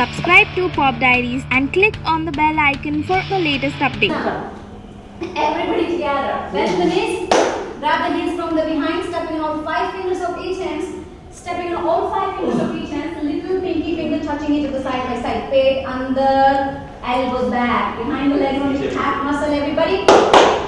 Subscribe to Pop Diaries and click on the bell icon for the latest update. Everybody together. Bend the knees. Grab the knees from the behind, stepping on 5 fingers of each hand. Stepping on all 5 fingers of each hand. Little pinky finger touching each other side by side. Peg under, elbows back. Behind the legs only calf muscle. Everybody.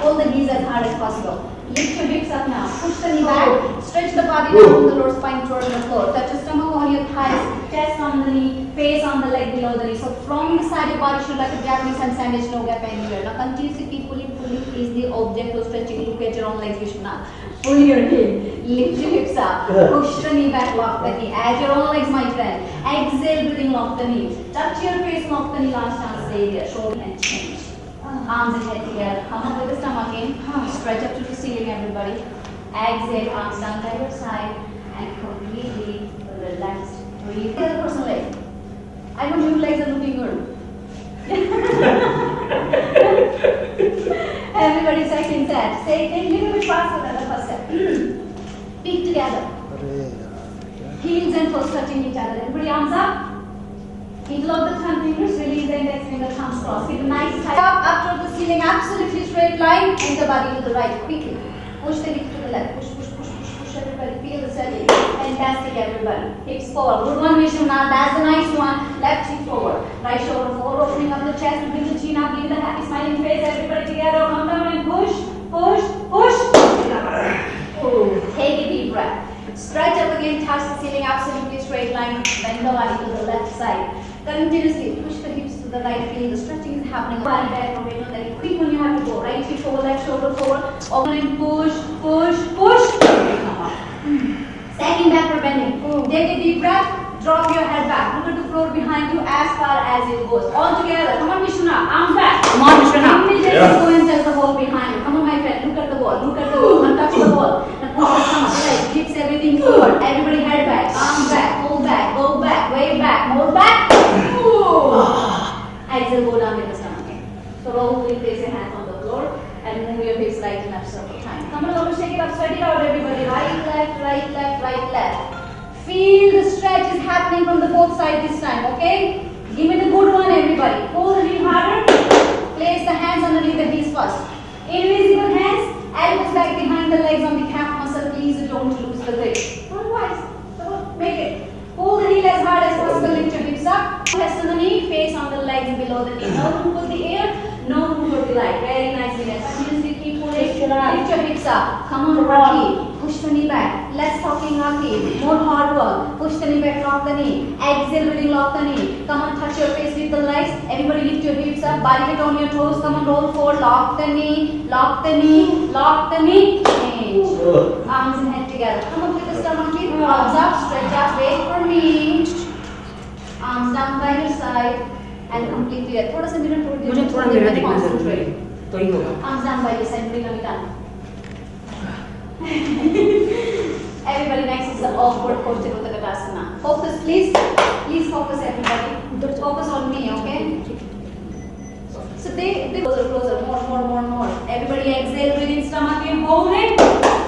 Pull the knees as hard as possible. Lift your hips up now. Push the knee back. Stretch the body down from the lower spine towards the floor. Touch your stomach on your thighs. Chest on the knee. Face on the leg below the knee. So from the side, your body should like a Japanese and sandwich, no gap anywhere. Now continuously keep pulling is the object of stretching. Look at your own legs. You should not pull your hip. Lift your hips up. Push the knee back. Lock the knee. Add your own legs, my friend. Exhale, breathing. Lock the knee. Touch your face. Lock the knee. Last chance. Stay there. Shoulder and change. Arms and head together. Come up with the stomach in. Stretch up to the ceiling, everybody. Exhale. Arms down by your side and completely relaxed. Breathe. The other person's leg. I know your legs are looking good. Everybody second set. Say it a little bit faster than the first set. Feet together. Heels and toes touching each other. Everybody arms up. Interlock the thumb fingers. Release the index finger. Thumbs crossed. Keep a nice tight up toward the ceiling. Absolutely straight line. And the body to the right. Quickly. Push the hips to the left. Push, push, push, push, push. Everybody feel the steady. Fantastic, everybody. Hips forward. Good one, Vishwanath. That's the nice one. Left hip forward. Right shoulder forward. Opening up the chest. Bring the chin up. Give the happy smiling face. Everybody together. Come down and push, push, push. Take a deep breath. Stretch up again. Touch the ceiling. Absolutely straight line. Bend the body to the left side. Continuously push the hips to the right. Feel the stretching is happening. Body back. Very quick when you have to go. Right hip forward. Left shoulder forward. Open and push, push, push. Second backward bending. Take a deep breath. Drop your head back. Look at the floor behind you as far as it goes. All together. Come on, Vishwanath. Arms back. Come on, Vishwanath. Immediately go and touch the wall behind you. Come on, my friend. Look at the wall. Look at the wall. And touch the wall. And push the stomach. Right. Hips everything forward. Everybody head back. Arms back. Pull back. Go back. Way back. More back. Exhale. Go down with the stomach. Slowly place your hands on the floor and move your hips right and left several times. Come on, over, shake it up, spread it out, everybody. Right, left, right, left, right, left. Feel the stretch is happening from the both sides this time, okay? Give me the good one, everybody. Pull a little harder. Place the hands underneath the heels first. Invisible hands, elbows back behind the legs on the calf muscle. Please don't lose the grip. Otherwise, make it. Pull the heel as hard as possible. Lift your hips up. Press to the knee. Face on the legs below the knee. No room for the air. No room for the light. Very nicely. Continuously keep pulling. Lift your hips up. Come on, Rocky. Push the knee back. Let's talking Rocky. More hard work. Push the knee back. Lock the knee. Exhale, breathing. Lock the knee. Come on, touch your face with the legs. Everybody lift your hips up. Body weight on your toes. Come on, roll forward. Lock the knee. Lock the knee. Lock the knee. Change. Arms and head together. Come on with the stomach in. Arms up. Stretch up. Wait for me. Arms down by your side. And completely there. थोड़ा सा mirror छोड़ दीजिए. मुझे थोड़ा mirror देखना है तो ही होगा. Arms down by your side. Bring them down. Everybody next is the awkward posture of the Tadasana. Focus, please. Please focus, everybody. Focus on me, okay? So they closer, more. Everybody exhale, breathing stomach in, hold it.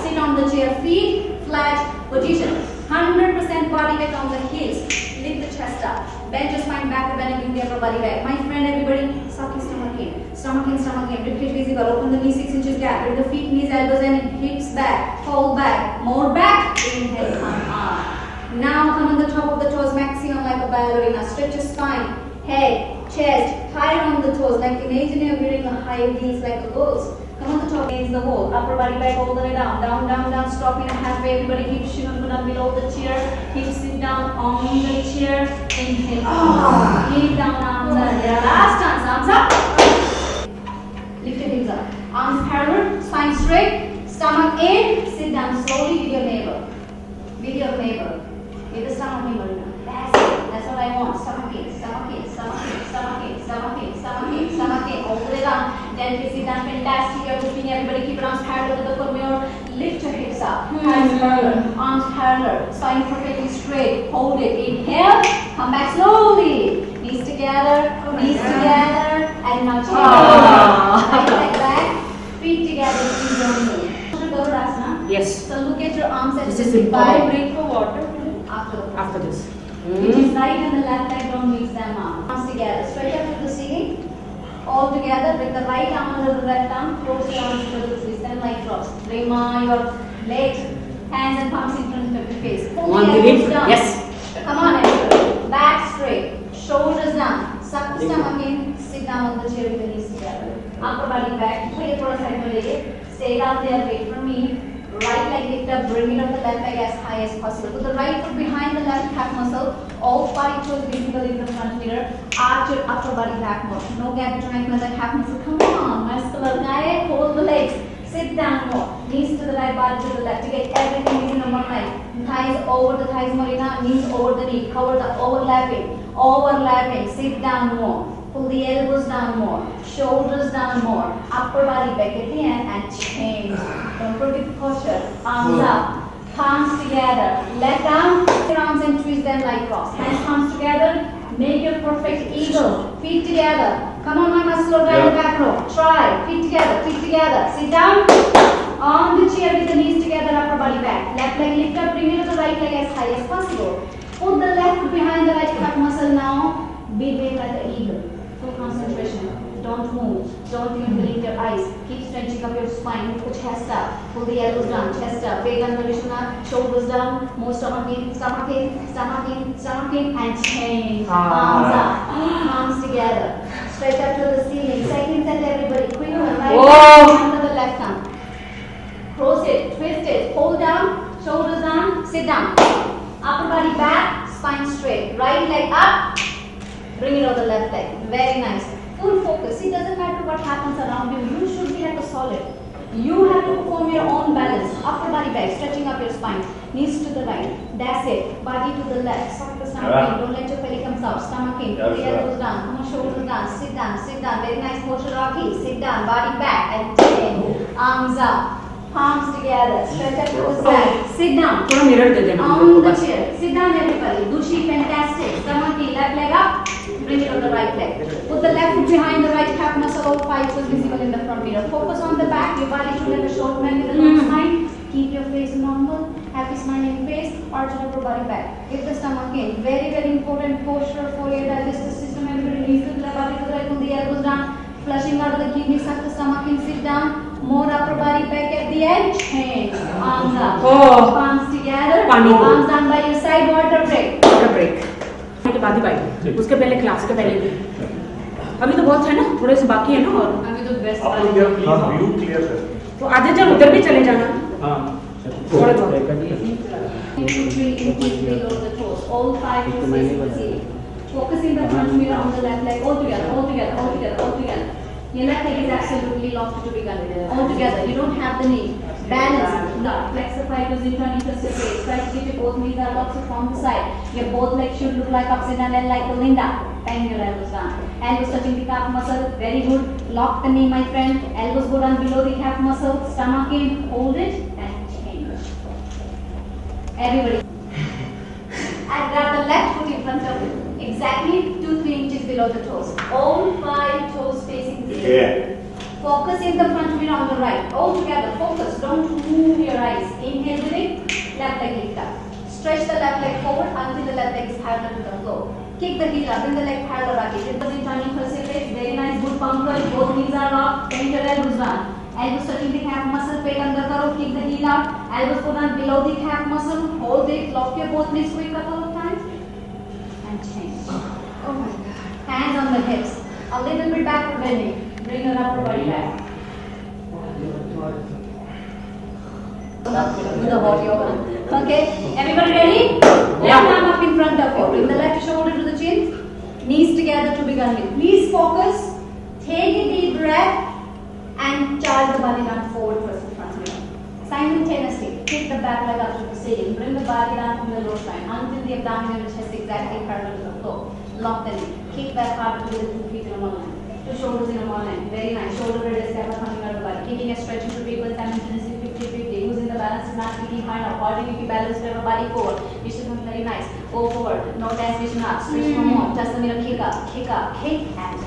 Sit on the chair, feet flat position. 100% body weight on the heels. Lift the chest up. Bend your spine back, bend and give your body back. My friend, everybody, suck your stomach in. Stomach in, stomach in. Ribcage visible. Open the knee 6 inches gap. Bring the feet, knees, elbows and hips back. Hold back. More back. Inhale, come up. Now come on the top of the toes, maximum like a ballerina. Stretch your spine, head, chest, higher on the toes. Like imagine you're wearing a high heels like a ghost. Come on the top, against the wall. Upper body back all the way down. Down. Stop in a halfway. Everybody hips should go down below the chair. Hips sit down on the chair. Inhale. Lean down, arms up. Last chance, arms up. Lift your hips up. Arms parallel, spine straight. Stomach in. Sit down slowly with your neighbor. With the stomach in, Marina. That's it. That's what I want. Stomach in. All the way down. Then we sit down. Fantastic. You're moving. Everybody keep arms parallel to the mirror. Lift your hips up. Hands parallel. Arms parallel. Spine perfectly straight. Hold it. Inhale. Come back slowly. Knees together. And now change. Right leg back. Feet together. Please don't move. Garudasana. Yes. So look at your arms and This is important. break for water After this. Which is right and the left leg, don't mix them up. together. Bring the right arm under the left arm. Cross your arms towards the wrist and like cross. Bring your legs, hands and palms in front of your face. Pull One the elbows minute. down. Yes. Come on, everybody. Back straight. Shoulders down. Suck the stomach in. Sit down on the chair with the knees together. Upper body back. Pull your throat side to leg. Stay down there. Wait for me. Right leg lift up. Bring it up the left leg as high as possible. Put the right foot behind the left calf muscle. All 5 toes visible in the front mirror. Arch your upper body back more. No gap between ankle and the calf muscle. Come on. Muscular guy. Hold the legs. Sit down more. Knees to the right, body to the left. To get everything in one line. Thighs over the thighs, Marina. Knees over the knee. Cover the overlapping. Overlapping. Sit down more. Pull the elbows down more. Shoulders down more. Upper body back at the end and change. Don't forget the posture. Arms up. Palms together. Let down. Your arms and twist them like cross. Hands, palms together. Make your perfect eagle. Feet together. Come on, my muscular guy in the back row. Try. Feet together. Feet together. Sit down. On the chair with the knees together. Upper body back. Left leg lift up. Bring it to the right leg as high as possible. Put the left foot behind the right calf muscle now. Behave like the eagle. Full concentration. Don't move. Don't even blink your eyes. Keep stretching up your spine. Put chest up. Pull the elbows down. Chest up. Big under Vishnu. Shoulders down. More stomach in. Stomach in. Stomach in. Stomach in. And change. Arms up. Arms together. Stretch up to the ceiling. Second set everybody. Quick one. Right arm to the left arm. Cross it. Twist it. Hold down. Shoulders down. Sit down. Upper body back. Spine straight. Right leg up. Bring it on the left leg. Very nice. Full focus. It doesn't matter what happens around you. You should be like a solid. You have to perform your own balance. Upper body back. Stretching up your spine. Knees to the right. That's it. Body to the left. Suck the stomach in. Don't let your belly come out. Stomach in. Pull the elbows down. Come on, shoulders down. Sit down. Sit down. Very nice posture, Rocky. Sit down. Body back. And 10. Arms up. Palms together. Stretch up to the side. Sit down. थोड़ा mirror दे देना On the chair. Sit down, everybody. Dushi, fantastic. Stomach in. Left leg up. Bring it on the right leg. Put the left foot behind the right calf muscle. All 5 toes visible in the front mirror. Focus on the back. Your body should have a short man with a long spine. Keep your face normal. Happy smiling face. Arch your upper body back. Get the stomach in. Very, very important posture for your digestive system. Everybody needs to the body to the right. Pull the elbows down. Flushing out of the kidney. Suck the stomach in. Sit down. More upper body back at the edge. Change. Arms up. Palms together. Arms down by your side. Water break. Water break के बाद ही bike उसके पहले class के पहले भी अभी तो बहुत है ना थोड़े से बाकी है ना और अभी तो बेस्ट आप लोग यार प्लीज व्यू क्लियर कर तो आधे जन उधर भी चले जाना हां थोड़े बहुत 2, 3 inches below the toes. All 5 toes facing the ceiling. Focusing the front mirror on the left leg. All together, all together, all together, all together. Your left leg is absolutely locked to be done. All together. You don't have the knee. Balance. Now, flex the fibers in front of your face. Try to keep your both knees are locked from the side. Your both legs should look like upside down and like a Linda. Bang your elbows down. Elbows touching the calf muscle. Very good. Lock the knee, my friend. Elbows go down below the calf muscle. Stomach in. Hold it and change. Everybody. And grab the left foot in front of you. Exactly 2-3 inches below the toes. All 5 toes facing the ceiling. Focus in the front mirror on the right. All together. Focus. Don't move your eyes. Inhale with it. Left leg lift up. Stretch the left leg forward until the left leg is parallel to the floor. Kick the heel up. Bring the leg parallel back. Ribs in turning perseverate. Very nice. Good pumpers. Both knees are locked. Bend your elbows down. Elbows touching the calf muscle. Peg under karo. Kick the heel out. Elbows go down below the calf muscle. Hold it. Lock your both knees quick couple of times. And change. Oh my God. Hands on the hips. A little bit backward bending. Bring your upper body back. Do the hot yoga. Okay. Everybody ready? Left arm up in front of you. Bring the left shoulder to the chin. Knees together to begin with. Please focus. Take a deep breath and charge the body down forward first in front of you. Simultaneously, kick the back leg up to the ceiling. Bring the body down from the low spine until the abdominal chest exactly parallel to the floor. Lock the knee. Kick back hard to the 2 feet in a one line. 2 shoulders in a one line. Very nice. Shoulder blades together coming out of the body. Kicking and stretching to people simultaneously 50-50. Using the balance is not kicking high now. Holding if you balance to your body forward. You should be very nice. Go forward. No dance vision up. Stretch for more. Just the mirror. Kick up. Kick up. Kick and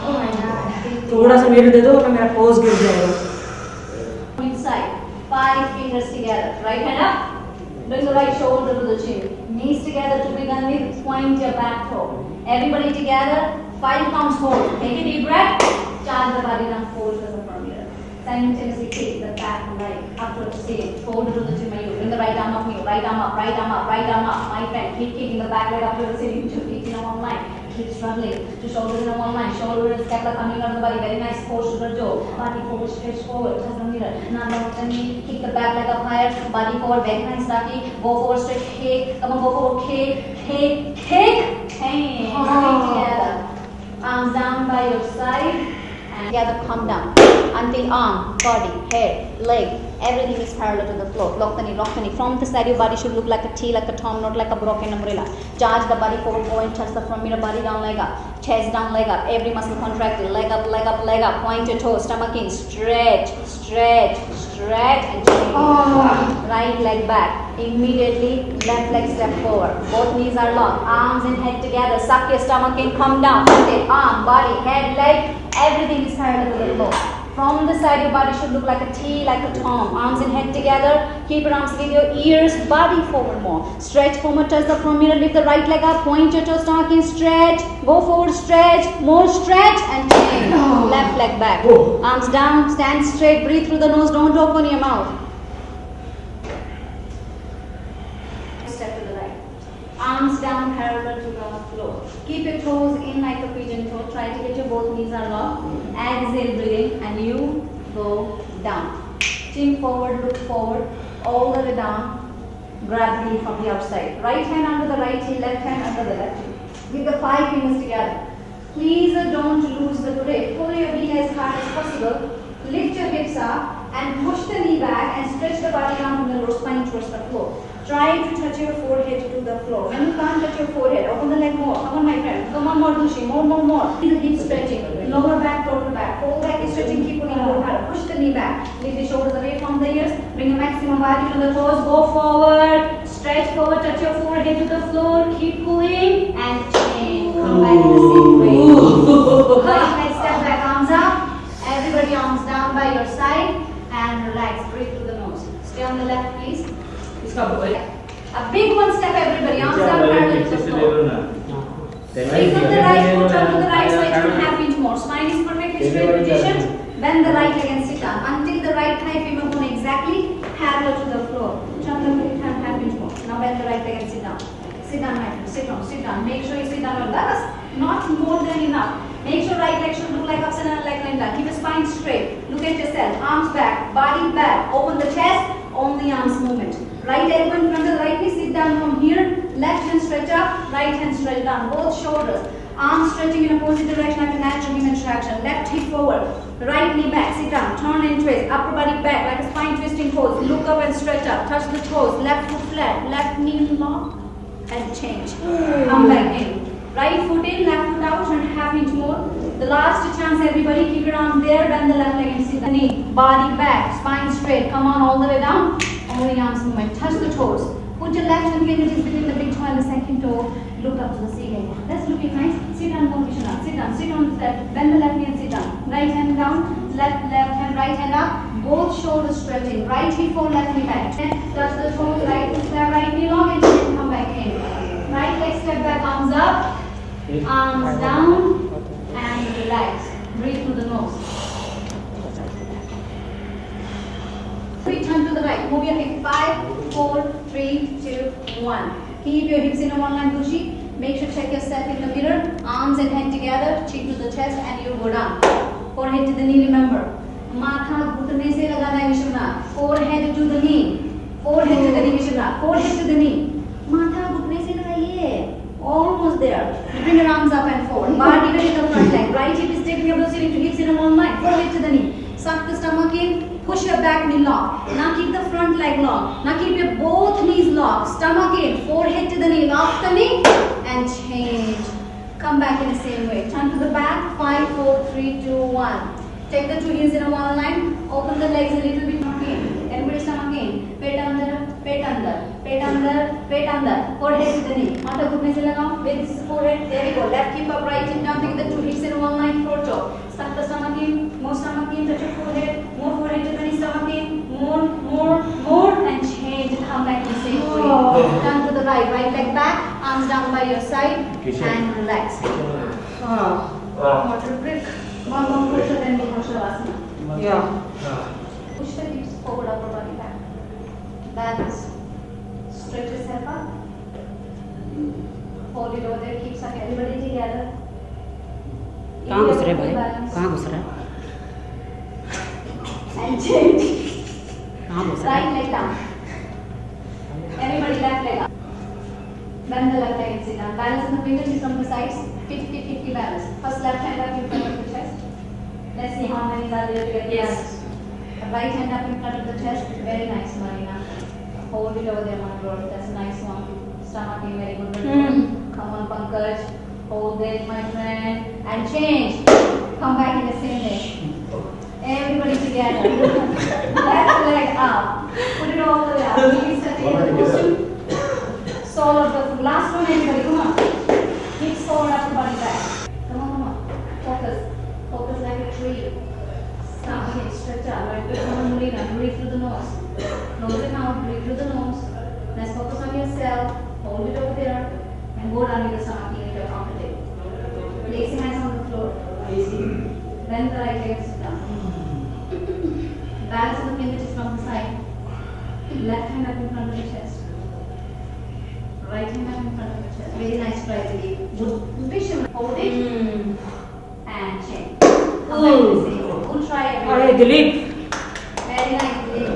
oh my God. थोड़ा सा मेरे दे दो वरना मेरा pose गिर जाएगा Inside. 5 fingers together. Right hand up. Bring the right shoulder to the chin. Knees together to begin with. Point your back toe. Everybody together. 5 counts hold. Take a deep breath. Charge the body down, fold to the front mirror. Simultaneously take the back leg up to the same. Fold to the chin. Bring the right arm up here. Right arm up, right arm up, right arm up. My friend, keep kicking the back leg up to the ceiling. Two feet in a one line. Keep struggling. Two shoulders in a one line. Shoulder and step are coming out of the body. Very nice posture, Joe. Body forward, stretch forward. Touch the mirror. Now down the knee. Kick the back leg up higher. Body forward. Very nice, Raki. Go forward, stretch. Kick. Come on, go forward. Kick. Kick. Kick. Hey. Together. Arms down by your side. And together, come down. Until arm, body, head, leg, everything is parallel to the floor. Lock the knee, rock the knee. From the side, your body should look like a T, like a Tom, not like a broken umbrella. Charge the body forward, point, touch the front mirror, body down, leg up. Chest down, leg up. Every muscle contracted. Leg up, leg up, leg up. Point your toes, stomach in. Stretch, stretch, stretch, and change. Right leg back. Immediately, left leg step forward. Both knees are locked. Arms and head together. Suck your stomach in. Come down. Okay. Arm, body, head, leg. Everything is parallel to the floor. From the side, your body should look like a T, like a Tom. Arms and head together. Keep your arms with your ears. Body forward more. Stretch forward, touch the front mirror. Lift the right leg up. Point your toes, stomach in. Stretch. Go forward, stretch. More stretch and change. Left leg back. Arms down. Stand straight. Breathe through the nose. Don't open your mouth. Step to the right. Arms down parallel to the floor. Keep your toes in like a pigeon toe. Try to get your both knees are locked. Exhale, breathing, and you go down. Chin forward, look forward, all the way down. Grab the knee from the outside. Right hand under the right heel, left hand under the left heel. With the 5 fingers together. Please don't lose the grip. Pull your knee as hard as possible. Lift your hips up and push the knee back and stretch the body down from the lower spine towards the floor. Try to touch your forehead to the floor. When you can't touch your forehead, open the leg more. Come on, my friend. Come on, more Dushi. More. Keep stretching. Lower back, total back. Whole back is stretching. Keep pulling more harder. Push the knee back. Lift the shoulders away from the ears. Bring a maximum body to the toes. Go forward. Stretch forward. Touch your forehead to the floor. Keep pulling and change. Come back in the same way. Right leg step back. Arms up. Everybody arms down by your side and relax. Breathe through the nose. Stay on the left, please. A big one step, everybody. Arms down parallel to the floor. Take up the right foot, turn to the right side, turn half inch more. Spine is perfectly straight position. Bend the right leg and sit down until the right thigh femur bone exactly parallel to the floor. Turn the foot, turn half inch more. Now bend the right leg and sit down. Sit down, my friend. Sit down. Make sure you sit down. That's not more than enough. Make sure right leg should look like upside down, leg line down. Keep the spine straight. Look at yourself. Arms back, body back. Open the chest. Only arms movement. Right elbow in front of the right knee, sit down from here. Left hand stretch up, right hand stretch down. Both shoulders. Arms stretching in opposite direction after natural human traction. Left hip forward. Right knee back, sit down. Turn and twist. Upper body back like a spine twisting pose. Look up and stretch up. Touch the toes. Left foot flat. Left knee lock. And change. Come back in. Right foot in, left foot out. Turn half inch more. The last chance, everybody. Keep your arms there. Bend the left leg and sit the knee. Body back. Spine straight. Come on all the way down. Only arms movement. Touch the toes. Put your left hand fingertips between the big toe and the second toe. Look up to the ceiling. That's looking nice. Sit down, Vishwanath. Sit down. Sit on the left. Bend the left knee and sit down. Right hand down. Left hand, right hand up. Both shoulders stretching. Right hip forward, left knee back. Touch the toes. Right foot flat. Right knee long and come back in. Right leg step back. Arms up. Arms down. And relax. Breathe through the nose. Turn to the right. Move your hip. 5, 4, 3, 2, 1. Keep your hips in a one line pushing. Make sure check yourself in the mirror. Arms and head together. Cheek to the chest and you go down. Forehead to the knee. Remember. Matha घुटने से लगाना है Vishwanath. Forehead to the knee. Forehead to the knee Vishwanath. Forehead to the knee. Matha घुटने से लगाइए. Almost there. Bring your arms up and forward. Body weight to the front leg. Right hip is taking up the ceiling to hips in a one line. Forehead to the knee. Suck the stomach in. Push your back knee lock. Now keep the front leg locked. Now keep your both knees locked. Stomach in. Forehead to the knee. Lock the knee. And change. Come back in the same way. Turn to the back. 5, 4, 3, 2, 1. Take the two heels in a one line. Open the legs a little bit more in. Everybody stomach in. Pet under. Forehead to the knee. Mata घुटने से लगाओ. With this forehead. There we go. Left hip up, right hip down. Take the two hips in a one line. Floor toe. Suck the stomach in. More stomach in. Touch your forehead. More forehead to the knee. Stomach in. More. And change. Come back in the same way. Turn to the right. Right leg back. Arms down by your side. And relax. Water break. One more push, then we have Shavasana. Yeah. Push the hips forward, upper body back. Balance. Stretch yourself up. Hold it over there. Keep everybody together. कहाँ घुस रहे भाई? कहाँ घुस रहा है? And change. कहाँ घुस रहा Right है? leg down. Everybody left leg up. Bend the left leg and sit down. Balance in the fingertips from the sides. 50-50 balance. First left hand up in front of the chest. Let's see how many are there together. Yes. Right hand up in front of the chest. Very nice, Marina. Hold it over there, my lord. That's a nice one. Stomach in very good. Come on, Pankaj. Hold it, my friend. And change. Come back in the same way. Everybody together. Left leg up. Put it all the way up. Knees touching the cushion. Sole of the foot. Last one, everybody. Come on. Hips forward, upper body back. Come on, come on. Focus. Focus like a tree. Stop it. Stretch out. Right. Come on, Marina. Breathe through the nose. Close it out. Breathe through the nose. Let's focus on yourself. Hold it over there. And go down with the stomach if you're comfortable. Place your hands on the floor. Bend the right leg down. Balance the fingertips from the side. Left hand up in front of the chest. Right hand up in front of the chest. Very nice try, Dilip. Good position. Hold it. And change. Come back to the same. Good try, अरे everybody. Dilip Very nice, Dilip.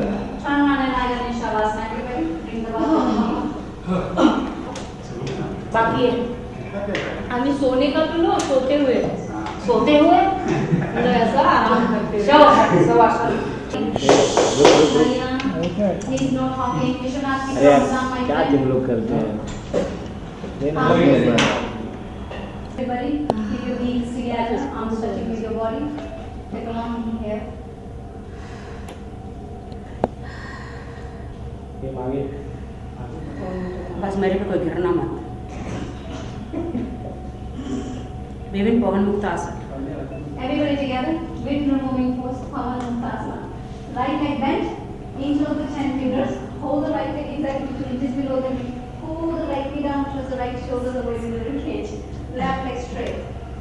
Turn around and lie down in Shavasana, everybody. Bring the ball. बाकी है आम्ही सोने का तो लो सोते हुए सोते हुए मतलब ऐसा आराम करते हुए shavasana He's not talking. You should ask me अरे यार to my क्या friend. तुम लोग करते हैं देना Everybody, keep your knees together, arms touching with your body. Take along here. ये आगे बस मेरे पे कोई गिरना मत विभिन्न पवन मुक्त आसन Everybody together. Wind removing force. Pavanmuktasana. Right leg bent. Inch of the 10 fingers. Hold the right leg exactly 2 inches below the knee. Pull the right knee down towards the right shoulder away from the rib cage. Left leg straight.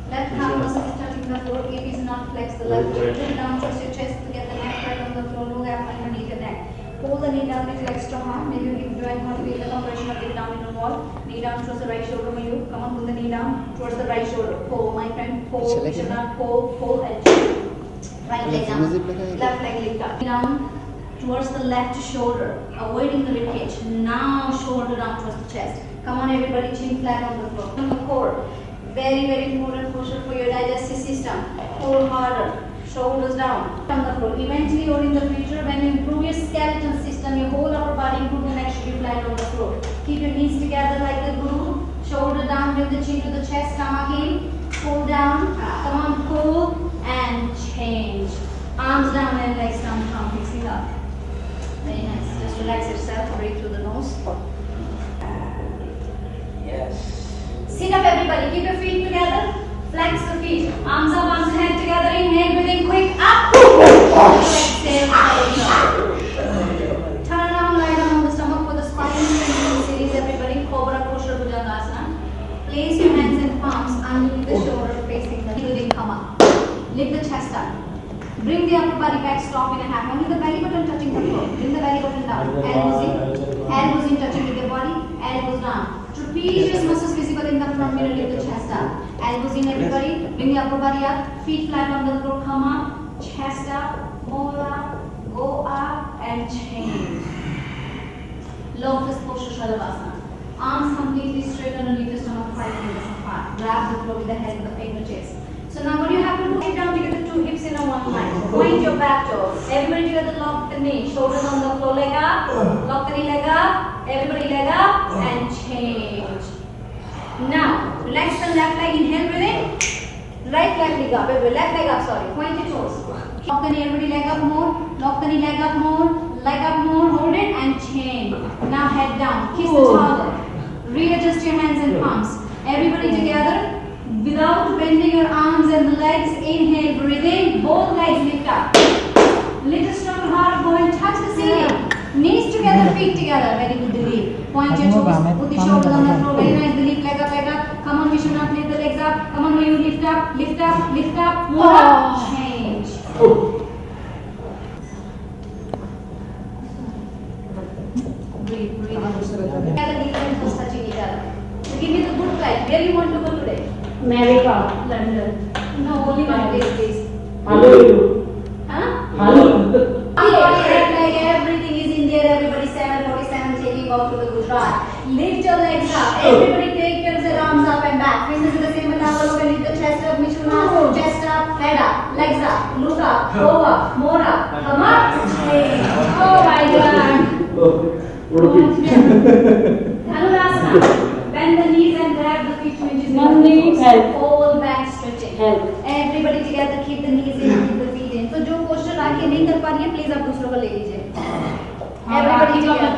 Left calf muscle is touching the floor. If it's not flexed, the left leg pull down towards your chest to get the neck right on the floor. No gap underneath your neck. Pull the knee down with your extra arm. Maybe you can join how to feel the compression of the abdominal wall. Knee down towards the right shoulder. Maybe come on, pull the knee down towards the right shoulder. Pull, my friend. Pull. You should not pull. Pull and right leg down. Left leg lift up. Down towards the left shoulder, avoiding the rib cage. Now shoulder down towards the chest. Come on, everybody, chin flat on the floor. On the core. Very, very important posture for your digestive system. Pull harder. Shoulders down on the floor. Eventually, or in the future, when you improve your skeletal system, your whole upper body, including the neck, should be flat on the floor. Keep your knees together like the guru. Shoulder down, bring the chin to the chest, stomach in. Pull down. Come on, pull and change. Arms down and legs down. Come, fixing up. Very nice. Just relax yourself. Breathe through the nose. Yes Sit up, everybody. Keep your feet together. Flex the feet. Arms up, arms and hands together. Inhale, breathing quick. Up. Exhale. Turn around, lie down on the stomach for the spine strengthening series. Everybody, Cobra Posture Bhujangasana. Place your hands and palms underneath the shoulder, facing the breathing. Come up. Lift the chest up. Bring the upper body back. Stop in a half. Only the belly button touching the floor. Bring the belly button down. Elbows in. Elbows in, touching with your body. Elbows down. Trapezius muscles visible in the front mirror. Lift the chest up. Elbows in, everybody. Bring the upper body up. Feet flat on the floor. Come up. Chest up. Move up. Go up and change. Lotus posture Shalabhasana. Arms completely straight underneath the stomach, 5 fingers apart. Grab the floor with the head of the fingertips. So now what you have to do, sit down together, 2 hips in a one line. Point your back toes. Everybody together, lock the knee. Shoulders on the floor, leg up. Lock the knee, leg up. Everybody leg up and change. Now, relax the left leg, inhale, breathe in. Right leg leg up, everybody, left leg up, sorry. Point your toes. Lock the knee, everybody leg up more. Lock the knee, leg up more. Leg up more, hold it and change. Now head down, kiss the towel. Readjust your hands and palms. Everybody together. Without bending your arms and legs, inhale, breathe in, both legs lift up. Little stronger, harder, go and touch the ceiling. Knees together, feet together. Very good, Dilip. Point your toes. Put the shoulders on the floor. Very nice, Dilip. Leg up, leg up. Come on, Vishwanath. Lift the legs up. Come on, Mayur. Lift up, lift up, lift up. More up. Change. Breathe, breathe. Together, knees and toes touching each other. So give me the good flight. Where you want to go today? America. London. No, only one place, please. Honolulu. Huh? Honolulu. Like everything is in there. Everybody 747 taking off to the Gujarat. Lift your legs up. Everybody take your arms up and back. Fingers in the same level. Lift the chest up, Mishuna. Chest up, head up, legs up, look up, go up, more up. Come up. Hey. Oh my God. Anurasana. Bend the knees and grab the feet 2 inches. One knee, help. Whole back stretching. Help. Everybody together keep the knees in, keep the feet in. तो जो poster आके नहीं कर पा रही है please आप दूसरों को ले लीजिए. Everybody together.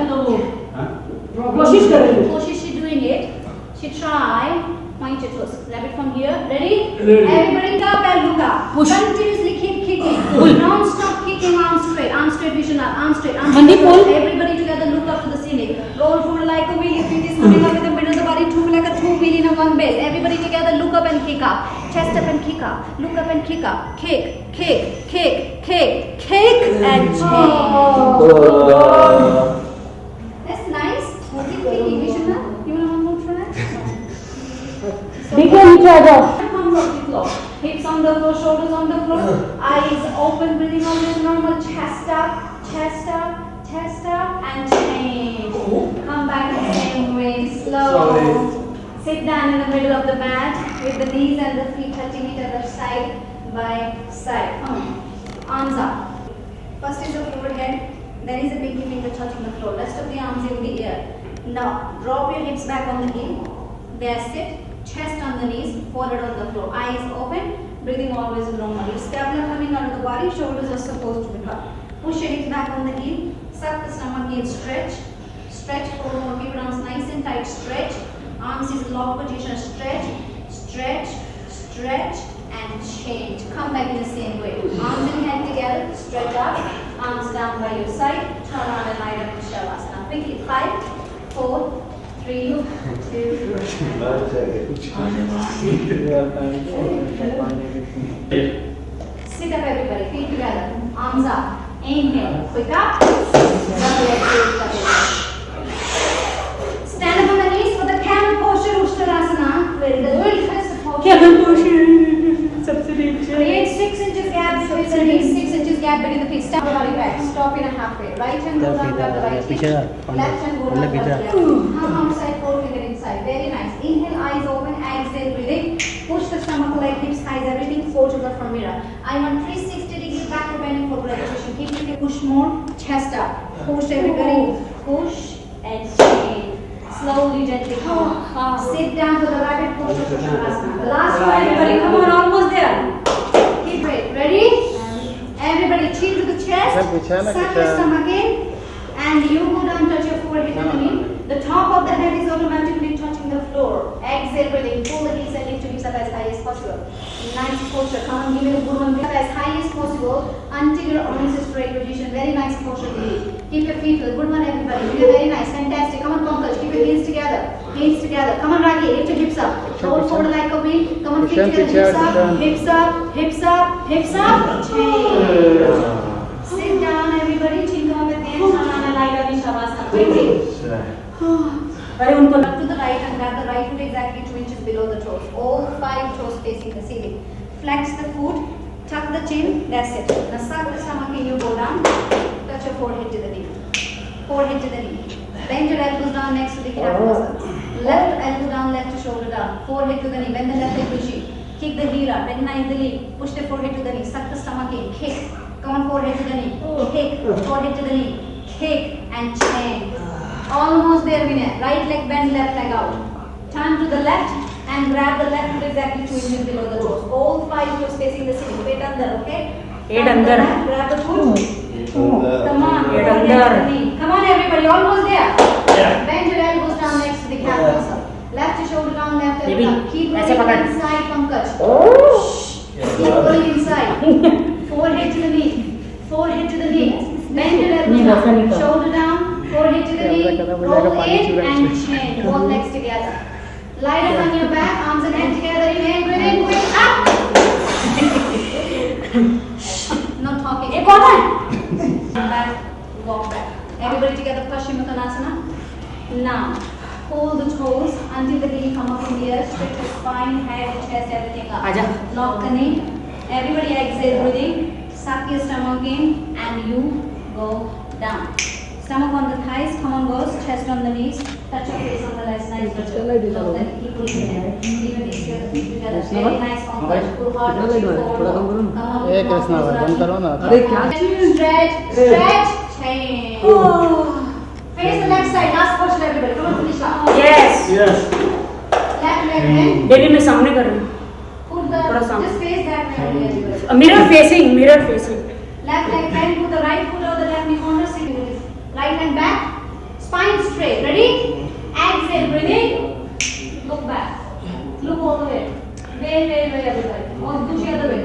कोशिश करेंगे. Koshi she doing it. She try. Point your toes. Grab it from here. Ready? Ready. Everybody up and look up. Push. Continuously keep kicking. Non-stop kicking. Arms straight. Arms straight. Vision up. Arms straight. Arms Mandi straight. pull. Everybody together look up to the ceiling. Roll forward like a wheel. Your feet is coming up with the middle of the body. Two like a two wheel in a one base. Everybody together look up and kick up. Chest up and kick up. Look up and kick up. Kick. Kick. Kick. Kick. Kick. And change. That's nice. Keep kicking. Vision up. You want one more try? Bigger each other. Palms on the floor. Hips on the floor, shoulders on the floor. Eyes open, breathing always normal. Chest up, chest up, chest up, and change. Come back in the same way, slow. Sit down in the middle of the mat with the knees and the feet touching each other side by side. Come on. Arms up. First is the forehead, then is the pinky finger touching the floor. Rest of the arms in the air. Now, drop your hips back on the heel. That's it. Chest on the knees, forehead on the floor. Eyes open, breathing always normal. Your scapula coming out of the body, shoulders are supposed to be up. Push your hips back on the heel. Suck the stomach in, stretch. Stretch for more. Keep your arms nice and tight. Stretch. Arms is lock position. Stretch, stretch, stretch, and change. Come back in the same way. Arms and head together. Stretch up. Arms down by your side. Turn around and lie down in Shavasana. Quickly. 5, 4, 3, 2. Sit up, everybody. Feet together. Arms up. Inhale. Quick up. Stand up on the knees for the camel posture, Ushtarasana. Very good. First posture. Camel posture. सबसे नीचे. Create 6 inches gap between the knees. 6 inches gap between the feet. Stop the body back. Stop in a halfway. Right hand go down, grab the right hip. Left hand go down, grab the left. Thumb outside, forefinger inside. Very nice. Inhale, eyes open. Exhale, breathing. Push the stomach, leg, hips, thighs, everything. Fold to the front mirror. I want 360-degree backward bending for relaxation. Keep it. Push more. Chest up. Push everybody. Push and change. Slowly, gently. Come on. Sit down for the rapid push of Ushtarasana. The last one, everybody. Come on, almost there. Keep it. Ready? Everybody, chin to the chest. Suck your stomach in. And you go down, touch your forehead and the knee. The top of the head is automatically touching the floor. Exhale, breathing. Pull the knees and lift your hips up as high as possible. Nice posture. Come on, give me a good one. As high as possible until your arms is straight position. Very nice posture. Keep your feet flat. Good one, everybody. You're very nice. Fantastic. Come on, Pankaj. Keep your heels together. Heels together. Come on, Raki. Lift your hips up. Roll forward like a wheel. Come on, feet together. Hips up. Hips up. Hips up. Hips up. Change. Sit down, everybody. Chin down with the hands. Shavasana. Lie down in Shavasana. Quickly. अरे उनको Up to the right and grab the right foot exactly 2 inches below the toes. All 5 toes facing the ceiling. Flex the foot, tuck the chin, that's it. Now suck the stomach in, you go down. Touch your forehead to the knee. Forehead to the knee. Bend your elbows down next to the calf muscle. Left elbow down, left shoulder down. Forehead to the knee. Bend the left leg to sheet. Kick the heel up. Recognize the leg. Push the forehead to the knee. Suck the stomach in. Kick. Come on, forehead to the knee. Kick. Forehead to the knee. Kick and change. Almost there, Vinay. Right leg bend, left leg out. Turn to the left and grab the left foot exactly 2 inches below the toes. All 5 toes facing the ceiling. Weight under, okay? Head under. Grab the foot. Come on. Head forehead under. to the knee. Come on, everybody. Almost there. Bend your elbows down next to the calf muscle. Left shoulder down, left elbow Baby, down. Keep ऐसे rolling पकड़. inside, Pankaj. Keep rolling inside. Forehead to the knee. Forehead to the knee. Bend your elbows shoulder down, forehead to the knee, roll in and chin, both legs together. Lie down on your back, arms and hands together, inhale, breathe in, breathe out. Not talking. Back, walk back. Everybody together, Paschimottanasana. Now, hold the toes until the knee come up in the air, stretch the spine, head, chest, everything up. Aja. Lock the knee. Everybody exhale, breathing. Suck your stomach in and you go down. Stomach on the thighs, come on girls, chest on the knees, touch your face on the legs, nice little. Then keep pulling it. Even if you're together, very nice comfort. Pull hard, push forward. Come on, stretch, stretch, change. Face the left side, last portion everybody. Come on, finish up. Yes. Yes. Left leg in. Baby मैं सामने कर रही हूँ. Put the, थोड़ा सामने. just face that way only everybody. Mirror facing, mirror facing. Left leg bend, put the right foot over the left knee corner, sit with this. Right hand back, spine straight. Ready? Exhale, breathing. Look back. Look all the way. Way, everybody. Oh, push the other way,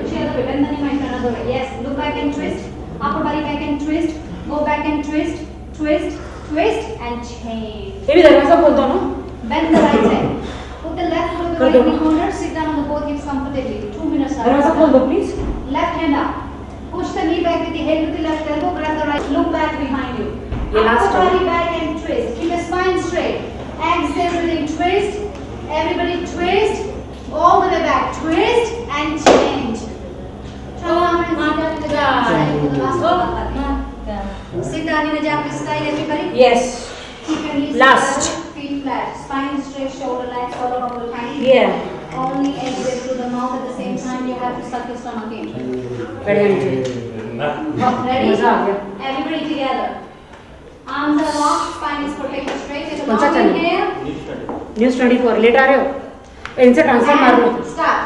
bend the knee mind another way. Yes, look back and twist. Upper body back and twist. Go back and twist, twist, twist and change. Baby दरवाजा खोल दो ना. Bend the right side. Put the left foot over the right knee corner, sit down on the both hips comfortably. 2 minutes. दरवाजा खोल दो please. Left hand up. Push the knee back with the head with the left elbow. Grab the right. Look back behind you. ये last Upper one. body back and twist. Keep the spine straight. Exhale, breathing. Twist. Everybody twist. All the way back. Twist and change. Turn around and sit up to the side. For the last one. Sit down in a Japanese style, everybody. Yes. Keep your knees Last. together, feet flat. Spine straight, shoulder light, follow up the tiny. Yeah. Only exhale through the mouth at the same time. You have to suck your stomach in. बैठ जाइए. Ready? मजा आ गया. Everybody together. Arms are locked, spine is protected straight. Take a कौन सा long channel? inhale. News 24 late आ रहे हो? इनसे ट्रांसफर मार लो. And start.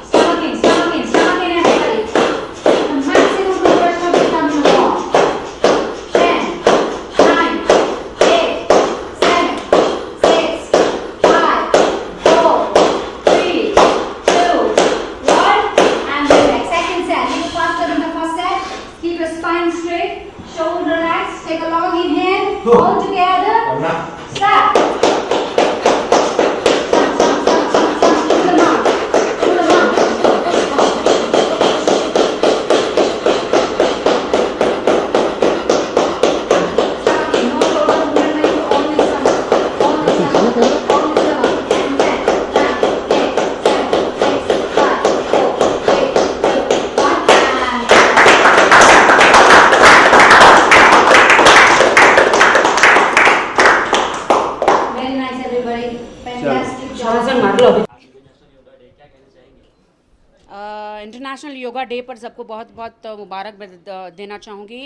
Stomach in, stomach in, stomach in, everybody. The maximum pressure of the abdominal wall. 10, 9, 8, 7, 6, 5, 4, 3, 2, 1, and relax. Second set, little faster than the first set. Keep your spine straight, shoulder relaxed. Take a long inhale. All together. Start. Very nice, everybody. Fantastic job. Transfer मार लो अभी. International yoga day पर सबको बहुत बहुत मुबारक देना चाहूँगी.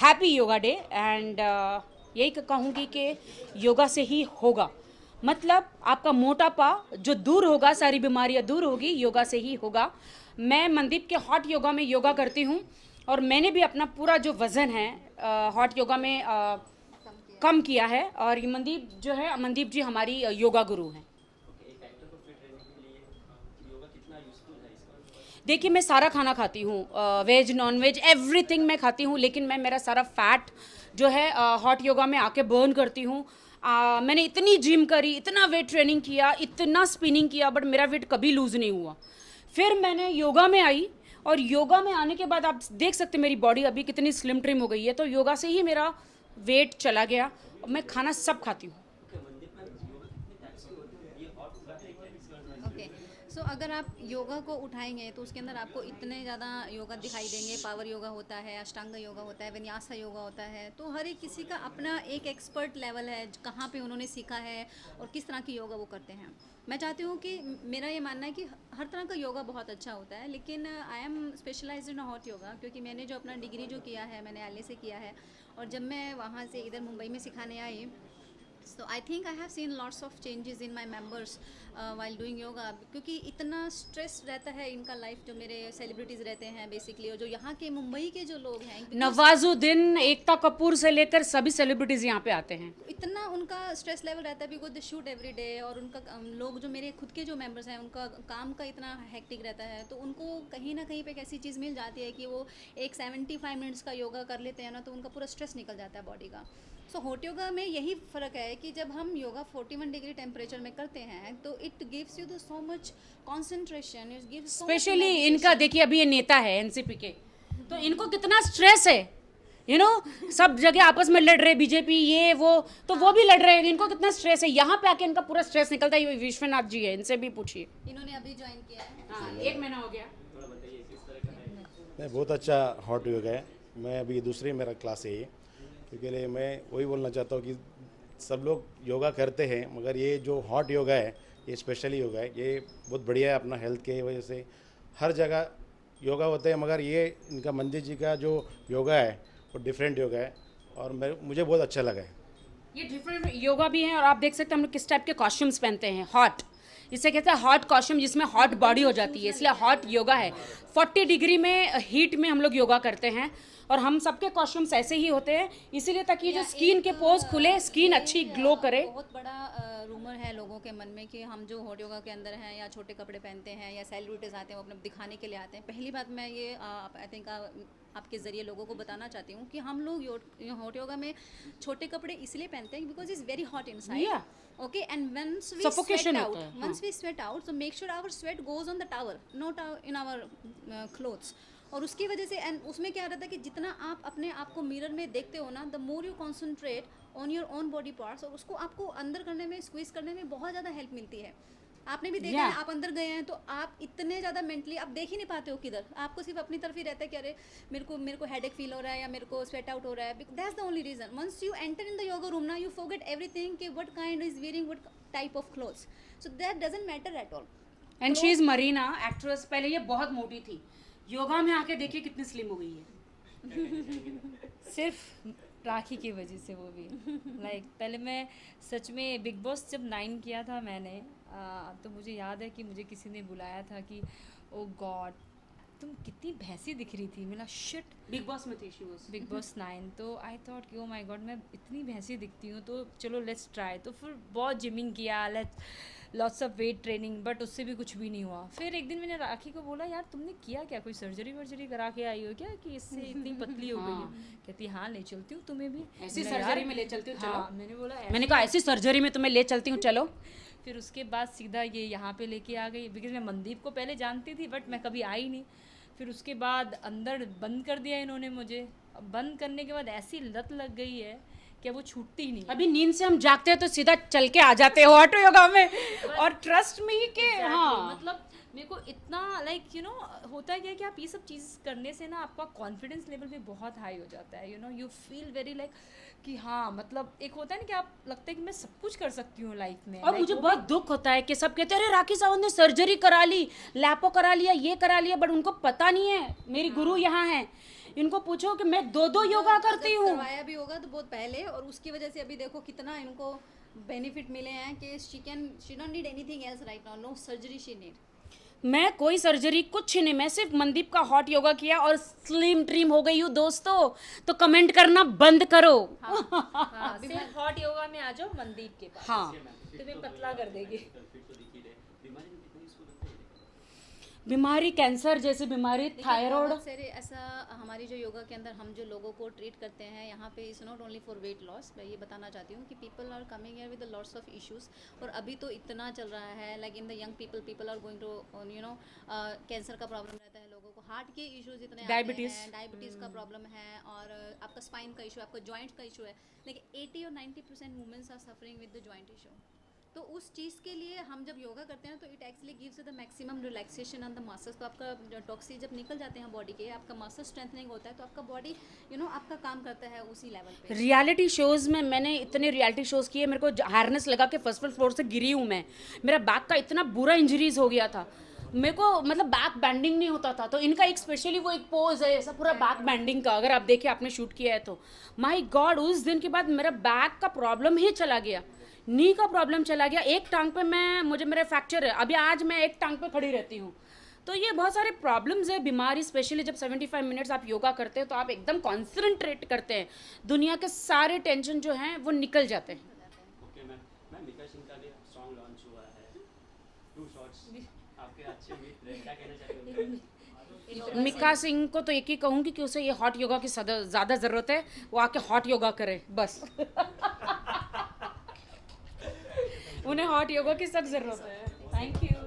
Happy yoga day. And यही कहूँगी कि योगा से ही होगा. मतलब आपका मोटापा जो दूर होगा, सारी बीमारियाँ दूर होगी, योगा से ही होगा. मैं मनदीप के हॉट योगा में योगा करती हूँ और मैंने भी अपना पूरा जो वज़न है हॉट योगा में कम किया है. और ये मनदीप जो है, मनदीप जी हमारी योगा गुरु हैं. देखिए मैं सारा खाना खाती हूँ, वेज नॉन वेज एवरीथिंग मैं खाती हूँ, लेकिन मैं मेरा सारा फैट जो है हॉट योगा में आके बर्न करती हूँ. मैंने इतनी जिम करी, इतना वेट ट्रेनिंग किया, इतना स्पिनिंग किया, बट मेरा वेट कभी लूज़ नहीं हुआ. फिर मैंने योगा में आई और योगा में आने के बाद आप देख सकते मेरी बॉडी अभी कितनी स्लिम ट्रिम हो गई है. तो योगा से ही मेरा वेट चला गया. मैं खाना सब खाती हूँ. ओके सो अगर आप योगा को उठाएंगे तो उसके अंदर आपको इतने ज़्यादा योगा दिखाई देंगे. पावर योगा होता है, अष्टांग योगा होता है, विन्यासा योगा होता है. तो हर एक किसी का अपना एक एक्सपर्ट लेवल है, कहाँ पे उन्होंने सीखा है और किस तरह की योगा वो करते हैं. मैं चाहती हूँ कि मेरा ये मानना है कि हर तरह का योगा बहुत अच्छा होता है, लेकिन I am specialised in hot yoga क्योंकि मैंने जो अपना डिग्री जो किया है मैंने LA से किया है. और जब मैं वहाँ से इधर मुंबई में सिखाने आई So I think I have seen lots of changes in my members while doing yoga, क्योंकि इतना स्ट्रेस रहता है इनका लाइफ, जो मेरे सेलिब्रिटीज़ रहते हैं बेसिकली, और जो यहाँ के मुंबई के जो लोग हैं, नवाजुद्दीन, एकता कपूर से लेकर सभी सेलिब्रिटीज यहाँ पे आते हैं। इतना उनका स्ट्रेस लेवल रहता है because they shoot every day, और उनका लोग जो मेरे खुद के जो मेंबर्स हैं उनका काम का इतना हेक्टिक रहता है, तो उनको कहीं ना कहीं पे एक ऐसी चीज़ मिल जाती है कि वो एक 75 मिनट्स का योगा कर लेते हैं ना, तो उनका पूरा स्ट्रेस निकल जाता है बॉडी का। सो हॉट योगा में यही फ़र्क है कि जब हम योगा 41 डिग्री टेम्परेचर में करते हैं तो it gives you the so much concentration, it gives specially इनका देखिए, अभी ये नेता है एनसीपी के, तो इनको कितना स्ट्रेस है, यू नो, सब जगह आपस में लड़ रहे, बीजेपी ये वो, तो वो भी लड़ रहे हैं, इनको कितना स्ट्रेस है, यहाँ पे आके इनका पूरा स्ट्रेस निकलता है। ये विश्वनाथ जी है, इनसे भी पूछिए। इन्होंने अभी ज्वाइन किया है। हाँ, 1 महीना हो गया। नहीं, बहुत अच्छा हॉट योगा है। मैं अभी दूसरी मेरा क्लास है ये, क्योंकि लिए मैं वही बोलना चाहता हूँ कि सब लोग योगा करते हैं, मगर ये जो हॉट योगा है, ये स्पेशली योगा है, ये बहुत बढ़िया है। अपना हेल्थ के वजह से हर जगह योगा होते हैं, मगर ये इनका मंदिर जी का जो योगा है वो डिफरेंट योगा है, और मुझे बहुत अच्छा लगा है। ये डिफरेंट योगा भी है, और आप देख सकते हैं हम लोग किस टाइप के कॉस्ट्यूम्स पहनते हैं, हॉट, इसे कहते हैं हॉट कॉस्ट्यूम, जिसमें हॉट बॉडी हो जाती है, इसलिए हॉट योगा है। 40 डिग्री में हीट में हम लोग योगा करते हैं, और हम सबके कॉस्ट्यूम्स ऐसे ही होते हैं, इसीलिए ताकि जो स्किन के पोज खुले, स्किन अच्छी ग्लो करे। बहुत बड़ा रूमर है लोगों के मन में कि हम जो हॉट योगा के अंदर हैं या छोटे कपड़े पहनते हैं या सेलिब्रिटीज आते हैं वो अपने दिखाने के लिए आते हैं। पहली बात मैं ये आई थिंक आपके ज़रिए लोगों को बताना चाहती हूँ कि हम लोग हॉट योगा में छोटे कपड़े इसलिए पहनते हैं because is very hot inside, okay, and once we Suffocation sweat होता आउट, है, once we sweat out, so make sure our sweat goes on the towel, not in our clothes. और उसकी वजह से एंड उसमें क्या रहता है कि जितना आप अपने आप को मिरर में देखते हो ना, the more you concentrate on your own body parts, और उसको आपको अंदर करने में, स्क्वीज करने में बहुत ज़्यादा हेल्प मिलती है। आपने भी देखा है, आप अंदर गए हैं तो आप इतने ज़्यादा मेंटली आप देख ही नहीं पाते हो किधर, आपको सिर्फ अपनी तरफ ही रहता है कि अरे मेरे को हेडेक फील हो रहा है या मेरे को स्वेट आउट हो रहा है। That's the only reason. Once you enter in the yoga room ना, यू फॉरगेट एवरीथिंग कि what kind is wearing what type of clothes, so that doesn't matter at all. And she is Marina actress, पहले ये बहुत मोटी थी, योगा में आके देखिए कितनी स्लिम हो गई है। सिर्फ राखी की वजह से, वो भी लाइक पहले मैं सच में बिग बॉस जब 9 किया था मैंने, तो मुझे याद है कि मुझे किसी ने बुलाया था कि ओ गॉड तुम कितनी भैंसी दिख रही थी। मेरा शिट, बिग बॉस में थी शी वाज, बिग बॉस 9, तो आई थॉट कि ओ माय गॉड मैं इतनी भैंसी दिखती हूँ, तो चलो लेट्स ट्राई। तो फिर बहुत जिमिंग किया, lots of weight training, but उससे भी कुछ भी नहीं हुआ। फिर एक दिन मैंने राखी को बोला, यार तुमने किया क्या, कोई सर्जरी वर्जरी करा के आई हो क्या कि इससे इतनी पतली हो गई है? कहती हाँ ले चलती हूँ तुम्हें भी, ऐसी सर्जरी में ले चलती हूँ, चलो। हाँ, मैंने बोला मैंने कहा ऐसी सर्जरी में तुम्हें ले चलती हूँ, चलो। फिर उसके बाद सीधा ये यहाँ पे लेके आ गई, बिकॉज मैं मनदीप को पहले जानती थी बट मैं कभी आई नहीं। फिर उसके बाद अंदर बंद कर दिया इन्होंने मुझे। बंद करने के बाद ऐसी लत लग गई है कि वो छूटती ही नहीं। अभी नींद से हम जागते हैं तो सीधा चल के आ जाते हैं ऑटो योगा में, और ट्रस्ट मी के हाँ, मतलब मेरे को इतना लाइक यू नो होता है क्या कि आप ये सब चीज़ करने से ना आपका कॉन्फिडेंस लेवल भी बहुत हाई हो जाता है, you know, you feel very like कि हाँ, मतलब एक होता है ना कि आप लगता है कि मैं सब कुछ कर सकती हूँ लाइफ में। और मुझे बहुत दुख होता है कि सब कहते हैं अरे राखी सावंत ने सर्जरी करा ली, लैपो करा लिया, ये करा लिया, बट उनको पता नहीं है। मेरी गुरु यहाँ है, इनको पूछो कि मैं 2 योगा करती हूँ। करवाया भी होगा तो बहुत पहले, और उसकी वजह से अभी देखो कितना इनको बेनिफिट मिले हैं कि she don't need anything else right now, no surgery she need. मैं कोई सर्जरी कुछ नहीं, मैं सिर्फ मनदीप का हॉट योगा किया और स्लिम ट्रिम हो गई हूँ दोस्तों। तो कमेंट करना बंद करो। हाँ, सिर्फ हॉट योगा में आ जाओ मनदीप के पास, हाँ, तुम्हें पतला कर देगी। बीमारी, कैंसर जैसी बीमारी, थायराइड, बहुत सारे ऐसा हमारी जो योगा के अंदर हम जो लोगों को ट्रीट करते हैं यहाँ पे, is not only for weight loss. मैं ये बताना चाहती हूँ कि people are coming here with lots of issues, और अभी तो इतना चल रहा है like in the young people are going to you know, cancer का प्रॉब्लम रहता है लोगों को, हार्ट के इश्यूज इतने डायबिटीज़ का प्रॉब्लम है, और आपका स्पाइन का इशू, आपका जॉइंट का इशू है। लेकिन 80 और 90% womens are suffering with the joint issue. तो उस चीज़ के लिए हम जब योगा करते हैं तो it actually gives the maximum relaxation on the muscles. तो आपका टॉक्सिन जब निकल जाते हैं बॉडी के, आपका मसल स्ट्रेंथनिंग होता है, तो आपका बॉडी यू नो आपका काम करता है उसी लेवल पे। रियलिटी शोज़ में मैंने इतने रियलिटी शोज़ किए, मेरे को हार्नेस लगा के फर्स्ट फ्लोर से गिरी हूँ मैं, मेरा बैक का इतना बुरा इंजरीज हो गया था, मेरे को मतलब बैक बैंडिंग नहीं होता था। तो इनका एक स्पेशली वो एक पोज है ऐसा पूरा बैक बैंडिंग का, अगर आप देखिए आपने शूट किया है तो माय गॉड, उस दिन के बाद मेरा बैक का प्रॉब्लम ही चला गया। नी का प्रॉब्लम चला गया, एक टांग पे मुझे मेरा फ्रैक्चर है, अभी आज मैं एक टांग पे खड़ी रहती हूँ। तो ये बहुत सारे प्रॉब्लम्स है, बीमारी, स्पेशली जब 75 मिनट्स आप योगा करते हैं तो आप एकदम कॉन्सेंट्रेट करते हैं, दुनिया के सारे टेंशन जो हैं वो निकल जाते हैं। ओके मैम मिका सिंह का भी सॉन्ग लॉन्च हुआ है, 2 शॉट्स आपके अच्छे मित्र हैं, क्या कहना चाहेंगे? मिका सिंह को तो एक ही कहूँगी कि उसे ये हॉट योगा की ज़्यादा ज़रूरत है, वो आके हॉट योगा करे बस। उन्हें हॉट योगा की सख्त ज़रूरत है। Thank you.